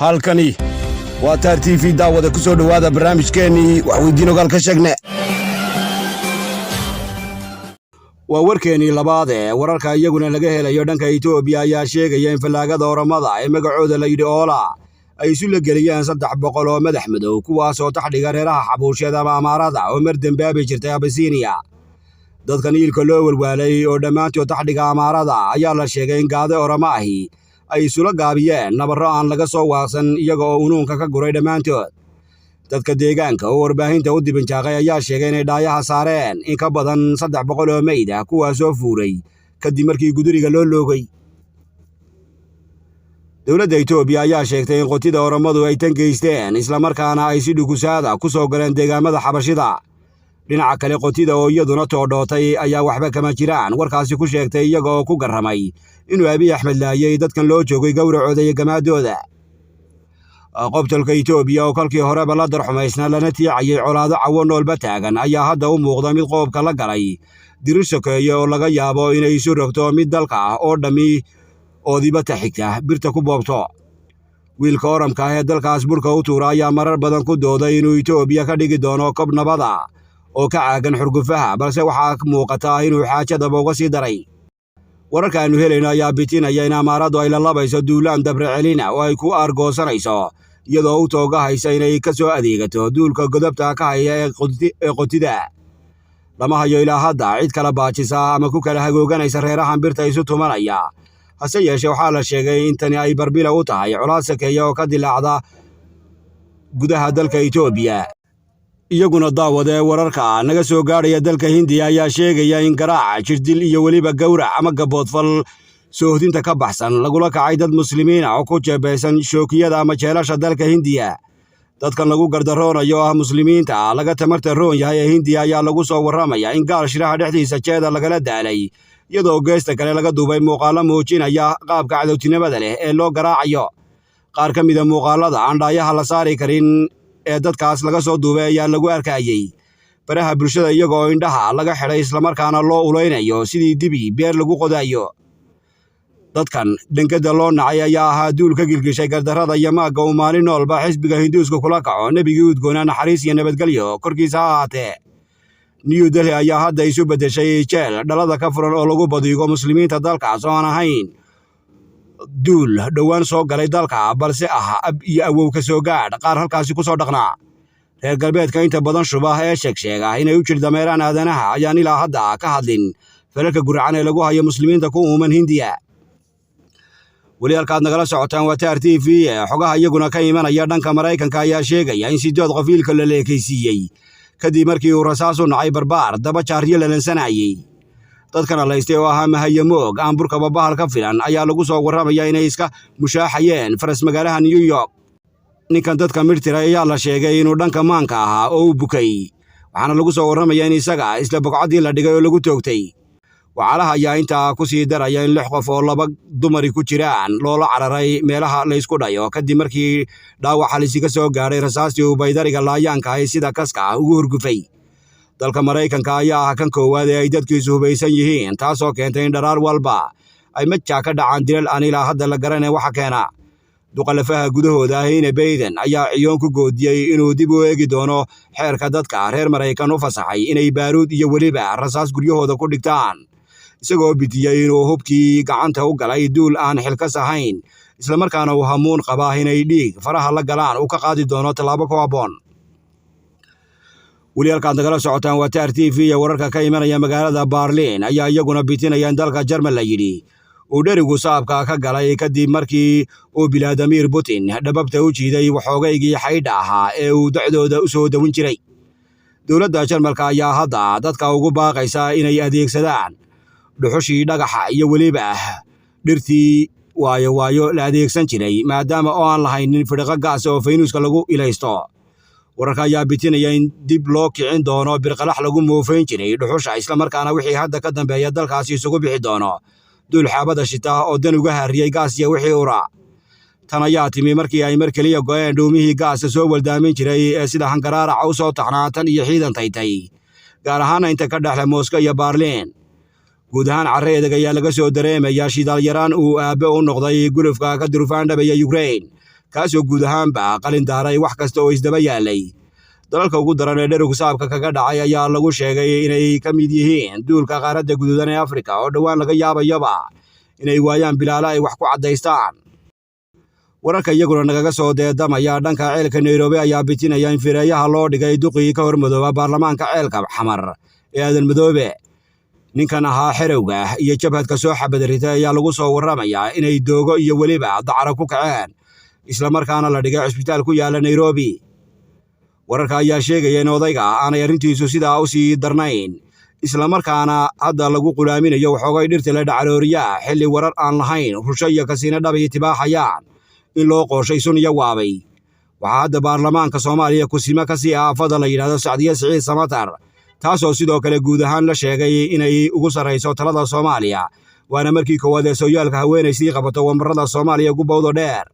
halkani waa taar TV daawada ku soo dhawaada barnaamijkeennii wax weydiin ogaal ka sheegne waa warkeennii labaad ee wararka iyaguna laga helayo dhanka Itoobiya ayaa sheegaya in fallaagada Oromada ee magacooda la yidhi Oola ay isu la geliyeen 300 oo madax madow kuwaas oo taxdhiga reeraha xabuushada ama Amaarada oo mar dambe jirtay Abyssinia dadkan ilka loo walwaalay oo dhammaantood taxdhiga Amaarada ayaa la sheegay in gaade Oromo ahi ay isula gaabiyeen nabarro aan laga soo waaqsan iyaga oo unuunka ka guray dhammaantood dadka deegaanka oo warbaahinta u dibinjaaqay ayaa sheegay inay dhaayaha saareen in ka badan 300 oo meyd ah kuwaasoo fuuray kadib markii guduriga loo loogay dowladda Itoobiya ayaa sheegtay in qotida Oromadu ay tan geysteen isla markaana ay si dhukusaada ku soo galeen deegaamada xabashida dhinaca kale qotida oo iyaduna toodhootay ayaa waxba kama jiraan warkaasi ku sheegtay iyaga oo ku garramay inuu Abiy Ahmed laayay dadkan loo joogay gowracooda iyo gamaadooda qobtolka Itoobiya oo kolkii horeba la darxumaysna lana tiicayay colaado cawo noolba taagan ayaa hadda u muuqda mid qoobka la galay dirir sokeeye oo laga yaabo inay isu rogto mid dalka ah oo dhammi oodibata xigta birta ku boobto wiilka Oromka ee dalkaas burka u tuura ayaa marar badan ku dooday inuu Itoobiya ka dhigi doono kob nabada oo ka caagan xurgufaha balse waxaa muuqata inuu xaajadaba uga sii daray wararkaanu helayno ayaa bitinaya in Amaaradu ay la labayso duulaan dabre celina oo ay ku argoosanayso iyadoo u toogahaysa inay ka soo adeegato duulka godobta ka haya ee qotida lama hayo ilaa hadda cid kala baajisa ama ku kala hagooganaysa reerahan birta isu tumanaya hase yeeshee waxaa la sheegay in tani ay barbila u tahay colaad sakeeya oo ka dilaacda gudaha dalka Itoobiya iyaguna daawada wararka naga soo gaaraya dalka Hindiya ayaa sheegaya in garaac jirdil iyo waliba gowrac ama gaboodfal soohdinta ka baxsan lagula kacay dad muslimiin ah oo ku jeebeysan shookiyada ama jeelasha dalka Hindiya dadkan lagu gardaroonayo ah muslimiinta laga tamarta roon yahay ee Hindiya ayaa lagu soo waramaya in gaal shiraha dhexdiisa jeeda lagala daalay iyadoo geesta kale laga duubay muuqaalo muujinaya qaabka cadowtinimada leh ee loo garaacayo qaar ka mid ah muuqaalada aan dhaayaha la saari karin ee dadkaas laga soo duubay ayaa lagu arkayay baraha bulshada iyaga oo indhaha laga xidhay isla markaana loo ulaynayo sidii dibi beer lagu qodayo dadkan dhankada loo nacay ayaa ahaa duul ka gilgishay gardarrada iyo maagga uu maalin noolba xisbiga hinduuska kula kaco nebigii udgoona naxariis iyo nabadgelyo korkiisa ha ahaatee New Delhi ayaa hadda isu beddeshay jeel dhalada ka furan oo lagu badiyo muslimiinta dalkaas oo aan ahayn duul dhowaan soo galay dalka balse ab iyo awow ka soo gaadh qaar halkaasi ku soo dhaqnaa reer galbeedka inta badan shubah ee sheega inay u jirdameeraan aadanaha ayaan ilaa hadda ka hadlin falalka gurcan ee lagu hayo muslimiinta ku uuman Hindiya weli halkaad nagala socotaan waa taar TV xogaha iyaguna ka imanaya dhanka Maraykanka ayaa sheegaya in 8 qof ilka la leekaysiiyey kadib markii uu rasaas u nacay barbaar daba jaaryo la lansanayay dadkana laystay oo ahaa mahayamoog aan burkaba bahal ka filan ayaa lagu soo warramaya inay iska mushaaxayeen faras magaalaha New York ninkan dadka mirtira ayaa la sheegay inuu dhanka maanka ahaa oo u bukay waxaana lagu soo warramaya in isaga isla boqocadii la dhigay oo lagu toogtay waxaalaha ayaa intaa ku sii daraya in 6 qof oo 2 dumari ku jiraan loola cararay meelaha la isku dhayo kadib markii dhaawac halis ka soo gaaray rasaastii uu baydariga laayaanka ay sida kaska ugu hurgufay dalka Maraykanka ayaa ah kan koowaad ee ay dadkiisu hubaysan yihiin taasoo keentay in dharaar walba ay majaa ka dhacaan dilal aan ilaa hadda la garanay waxa keena duqalafaha gudahooda ahayna Biden ayaa ciyoon ku goodiyay inuu dib u eegi doono xeerka dadka reer Maraykan u fasaxay inay baaruud iyo waliba rasaas guryahooda ku dhigtaan isagoo bidiyay inuu hubkii gacanta u galay duul aan xilkas ahayn isla markaana uu hamuun qabaa inay dhiig faraha la galaan uu ka qaadi doono tallaabo ku habboon weli halkaad nagala socotaan waa taar TV iyo wararka ka imanaya magaalada Berlin ayaa iyaguna bitinaya in dalka Jarmal la yidhi uu dherigu saabka ka galay kadib markii uu Vladimir Putin dhababta u jiiday waxoogaygii xaydha ahaa ee uu dacdooda u soo dawin jiray dowladda Jarmalka ayaa hadda dadka ugu baaqaysa inay adeegsadaan dhuxushii dhagaxa iyo waliba dhirtii waayo la adeegsan jiray maadaama oo aan lahaynin fidhiqo gaas oo faynuuska lagu ilaysto wararka ayaa bitinaya in dib loo kicin doono birqalax lagu moofayn jiray dhuxusha isla markaana wixii hadda ka dambeeya dalkaasi isugu bixi doono duul xaabada shita oo dan uga hariyay gaas iyo wixii ura tan ayaa timi markii ay mar kaliya go'een dhuumihii gaasta soo waldaamin jiray ee sida hangaraaraca u soo taxnaa tan iyo ciidan taytay gaar ahaan inta ka dhexle Moscow iyo Berlin guud ahaan carreedag ayaa laga soo dareemayaa shidaal yaraan uu aabe u noqday gulufka ka durfaan dhabaya Ukraine kaasoo guud ahaanba qalin daaray wax kasta oo isdaba yaalay. dalalka ugu daran ee dherug saabka kaga dhacay ayaa lagu sheegay inay ka mid yihiin duulka qaaradda guduudan ee Afrika oo dhowaan laga yaabayaba inay waayaan bilaala ay wax ku cadaystaan. wararka iyaguna nagaga soo deedamaya dhanka ceelka Nairobi ayaa bitinaya in fireeyaha loo dhigay duqii ka hormadooba baarlamaanka ceelka xamar ee aadan madoobe. ninkan ahaa xerowga iyo jabhadka soo xabadarita ayaa lagu soo warramayaa inay doogo iyo weliba dacaro ku kaceen isla markaana la dhigay cisbitaal ku yaala Nairobi. wararka ayaa sheegaya in odayga aanay arrintiisu sidaa u sii darnayn isla markaana hadda lagu qulaaminayo waxoogay dhirta la dhacarooriyaa xilli warar aan lahayn rusho iyo kasiino dhab ay tibaaxayaan in loo qooshay sun iyo waabay. waxaa hadda baarlamaanka Soomaaliya kusima ka sii aafada la yidhaahdo Sacdiye Siciid Samatar, taasoo sidoo kale guud ahaan la sheegay inay ugu sarrayso talada Soomaaliya, waana markii koowaad ee sooyaalka haweenay sii qabato wambarada Soomaaliya gubowdo dheer.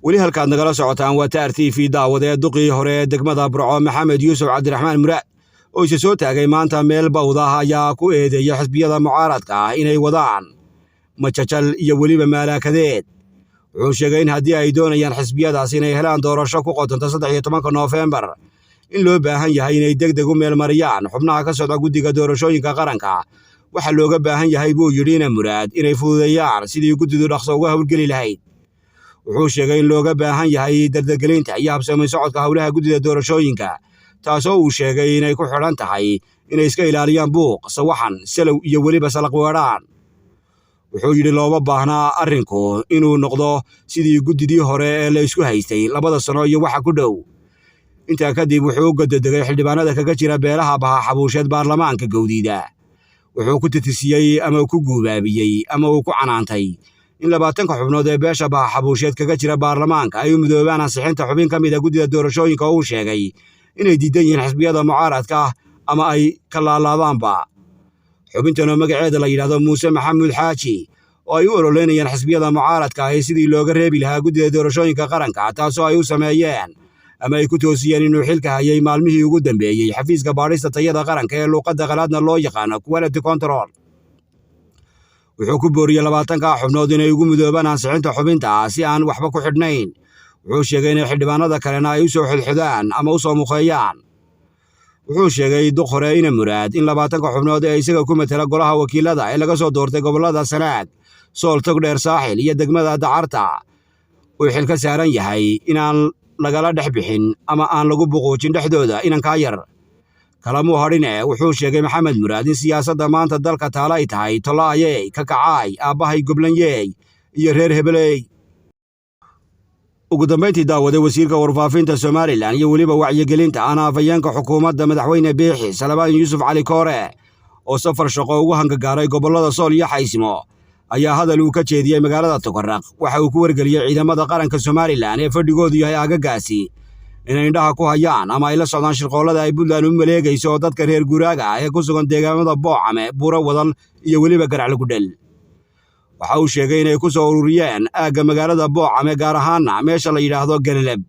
weli halkaad nagala socotaan waa TAR TV daawadee duqii hore ee degmada Burco Maxamed Yuusuf Cabdiraxmaan Muraad oo isa soo taagay maanta meel bawda ayaa ku eedeeya xisbiyada mucaaradka ah inay wadaan majajal iyo weliba maalaakadeed. wuxuu sheegay in haddii ay doonayaan xisbiyadaas inay helaan doorasho ku qotonta 13 Noofembar in loo baahan yahay inay degdeg u meelmariyaan xubnaha ka socda guddiga doorashooyinka qaranka. waxa looga baahan yahay buu yidhi Muraad inay fududeeyaan sidii guddidu dhaqso uga howlgeli lahayd. wuxuu sheegay in looga baahan yahay dardargelinta iyo habsami socodka howlaha guddida doorashooyinka, taasoo uu sheegay inay ku xidhan tahay inay iska ilaaliyaan buuq, sawaxan, salow iyo weliba salaq weeraan. wuxuu yidhi looma baahnaa arrinku inuu noqdo sidii guddidii hore ee la isku haystay 2 sano iyo waxa ku dhow. intaa kadib wuxuu u gododegay xildhibaanada kaga jira beelaha baha xabuusheed baarlamaanka gowdiida. wuxuu ku titisiyey ama ku guubaabiyey ama uu ku canaantay in 20 xubnood ee beesha baha xabuusheed kaga jira baarlamaanka ay u midoobaan ansixinta xubin ka mid ah guddida doorashooyinka oo uu sheegay inay diidan yihiin xisbiyada mucaaradka ama ay ka laalaadaanba. xubintan oo magaceeda la yidhaahdo Muuse Maxamuud Xaaji oo ay u ololeynayaan xisbiyada mucaaradka ah sidii looga reebi lahaa guddida doorashooyinka qaranka, taasoo ay u sameeyeen ama ay ku toosiyeen inuu xilka hayay maalmihii ugu dambeeyey xafiiska baadhista tayada qaranka ee luuqadda qalaadna loo yaqaano quality control. wuxuu ku booriyey 20 xubnood inay ugu midoobaan ansixinta xubinta si aan waxba ku xidhnayn. wuxuu sheegay in xildhibaanada kalena ay u soo xidxidaan ama u soo muqeeyaan. wuxuu sheegay duq hore Muraad in 20 xubnood ee isaga ku matala golaha wakiilada ee laga soo doortay gobolada Sanaag, Sool, Togdheer, Saaxil iyo degmada Dacarta uu xil ka saaran yahay inaan lagala dhex bixin ama aan lagu buquujin dhexdooda inanka yar. kalamuu hadhine wuxuu sheegay Maxamed Muraad in siyaasadda maanta dalka taala ay tahay tolaayey, ka kacay, aabbahay goblanyey iyo reer hebeley. ugu dambeyntii daawade wasiirka warfaafinta Somaliland iyo weliba wacyigelinta afhayeenka xukuumadda madaxweyne Biixi Salmaan Yuusuf Cali Koore oo safar shaqo ugu hangagaaray gobolada Sool iyo Xaysimo ayaa hadal uu ka jeediyey magaalada Tukaraq. waxa uu ku wargeliyey ciidamada qaranka Somaliland ee fadhigoodu yahay aagagaasi inay indhaha ku hayaan ama ay la socdaan shirqoollada ay Puntland u maleegayso dadka reer guuraaga ah ee ku sugan deegaamada Boocame, Buuro Wadal iyo weliba Garaclagudhel. waxa uu sheegay inay ku soo ururiyeen aagga magaalada Boocame, gaar ahaana meesha la yidhaahdo Galileb,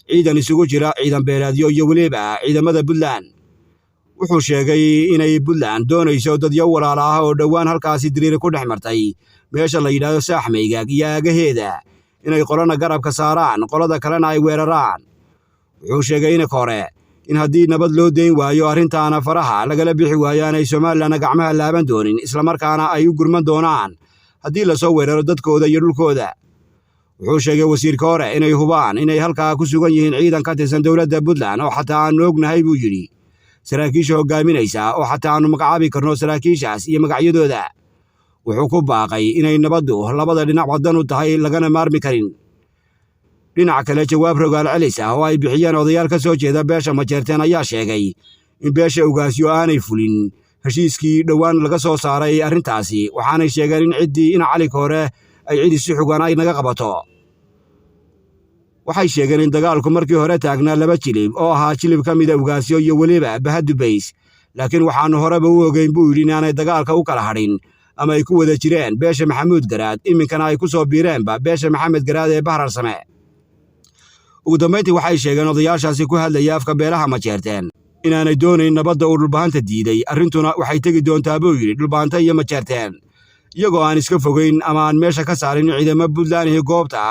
ciidan isugu jira ciidan beeleedyo iyo weliba ciidamada Puntland. wuxuu sheegay inay Puntland doonayso dadyo walaala ah oo dhowaan halkaasi diriir ku dhex martay meesha la yidhaahdo Saaxmaygaag iyo aagaheeda inay qolana garabka saaraan qolada kalena ay weeraraan. wuxuu sheegay in hore in haddii nabad loo deyn waayo arrintaana faraha lagala bixi waayo aanay Somaliland gacmaha laaban doonin isla markaana ay u gurman doonaan haddii la soo weeraro dadkooda iyo dhulkooda. wuxuu sheegay wasiirka hore inay hubaan inay halkaa ku sugan yihiin ciidan ka tirsan dowladda Puntland oo xataa aan ognahay buu yidhi saraakiisha hogaaminaysa oo xataa aanu magacaabi karno saraakiishaas iyo magacyadooda. wuxuu ku baaqay inay nabaddu labada dhinac wadan u tahay lagana maarmi karin. dhinaca kale jawaab rogaal celis ah oo ay bixiyeen odayaal ka soo jeeda beesha Majeerteen ayaa sheegay in beesha ugaasyo aanay fulin heshiiskii dhowaan laga soo saaray arrintaasi, waxaanay sheegeen in ciddii Cali Koore ay cidi si xugan ay naga qabato. waxay sheegeen in dagaalku markii hore taagnaa 2 jilib oo ahaa jilib ka mid ah ugaasyo iyo weliba Bahadubays, laakiin waxaanu horeba u ogeyn buu yidhi inaanay dagaalka u kala hadhin ama ay ku wada jireen beesha Maxamuud Garaad, iminkana ay ku soo biireenba beesha Maxamed Garaad ee Bahrarsame. ugu dambeyntii waxay sheegeen odayaashaasi ku hadlaya afka beelaha Majeerteen inaanay doonayn nabadda uu dhulbahanta diiday, arrintuna waxay tegi doontaa buu yidhi dhulbahanta iyo Majeerteen iyagoo aan iska fogeyn ama aan meesha ka saarin ciidamo Puntland ee goobta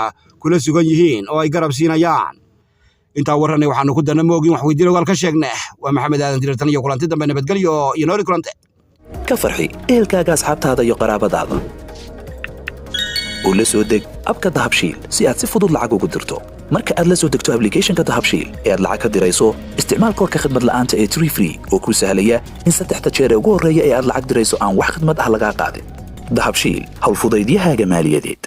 kula sugan yihiin oo ay garab siinayaan inta warranay waxaanu ku dana moogin wax weydiin ogaal ka sheegnay waa maxamed aadan tirtan iyo kulanti dambe nabadgelyo iyo nooli kulante ka farxi ehelkaaga asxaabtaada iyo qaraabadaada oo la soo deg abka dahabshiil si aad si fudud lacag ugu dirto marka aad la soo degto applicationka dahabshiil ee aad lacag ka dirayso isticmaal koodka khidmad la'aanta ee Tree Free oo ku sahlaya in 3 jeer ugu horreeya ee aad lacag dirayso aan wax khidmad ah laga qaadin dahabshiil hawl fudaydiyahaaga maaliyadeed